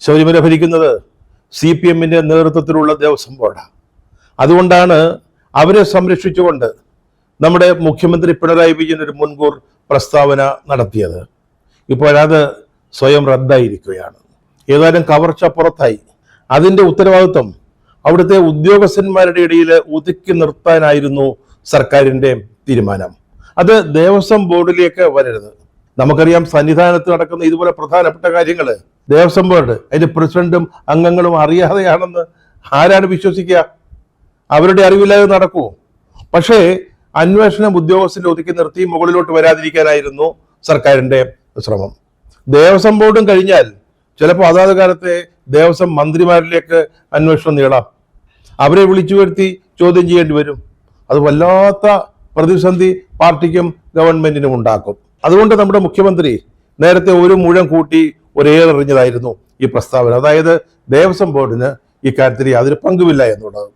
ശബരിമല ഭരിക്കുന്നത് CPM-ന്റെ നേതൃത്വത്തിലുള്ള ദേവസ്വം ബോർഡാണ്. അതുകൊണ്ടാണ് അവരെ സംരക്ഷിച്ചുകൊണ്ട് നമ്മുടെ മുഖ്യമന്ത്രി പിണറായി വിജയൻ ഒരു മുൻകൂർ പ്രസ്താവന നടത്തിയത്. ഇപ്പോഴത് സ്വയം റദ്ദായിരിക്കുകയാണ്. ഏതായാലും കവർച്ച പുറത്തായി. അതിൻ്റെ ഉത്തരവാദിത്വം അവിടുത്തെ ഉദ്യോഗസ്ഥന്മാരുടെ ഇടയിൽ ഒതുക്കി നിർത്താനായിരുന്നു സർക്കാരിൻ്റെ തീരുമാനം. അത് ദേവസ്വം ബോർഡിലേക്ക് വരരുത്. നമുക്കറിയാം, സന്നിധാനത്ത് നടക്കുന്ന ഇതുപോലെ പ്രധാനപ്പെട്ട കാര്യങ്ങൾ ദേവസ്വം ബോർഡ് അതിൻ്റെ പ്രസിഡന്റും അംഗങ്ങളും അറിയാതെയാണെന്ന് ആരാണ് വിശ്വസിക്കുക? അവരുടെ അറിവില്ലാതെ നടക്കൂ. പക്ഷേ അന്വേഷണം ഉദ്യോഗസ്ഥരെ ഒതുക്കി നിർത്തി മുകളിലോട്ട് വരാതിരിക്കാനായിരുന്നു സർക്കാരിൻ്റെ ശ്രമം. ദേവസ്വം ബോർഡും കഴിഞ്ഞാൽ ചിലപ്പോൾ അതാത് കാലത്തെ ദേവസ്വം മന്ത്രിമാരിലേക്ക് അന്വേഷണം നീളാം. അവരെ വിളിച്ചു വരുത്തി ചോദ്യം ചെയ്യേണ്ടി വരും. അത് വല്ലാത്ത പ്രതിസന്ധി പാർട്ടിക്കും ഗവൺമെന്റിനും ഉണ്ടാക്കും. അതുകൊണ്ട് നമ്മുടെ മുഖ്യമന്ത്രി നേരത്തെ ഒരു മുഴം കൂട്ടി ഒരേറെറിഞ്ഞതായിരുന്നു ഈ പ്രസ്താവന. അതായത് ദേവസ്വം ബോർഡിന് ഇക്കാര്യത്തിൽ യാതൊരു പങ്കുമില്ല എന്നുള്ളത്.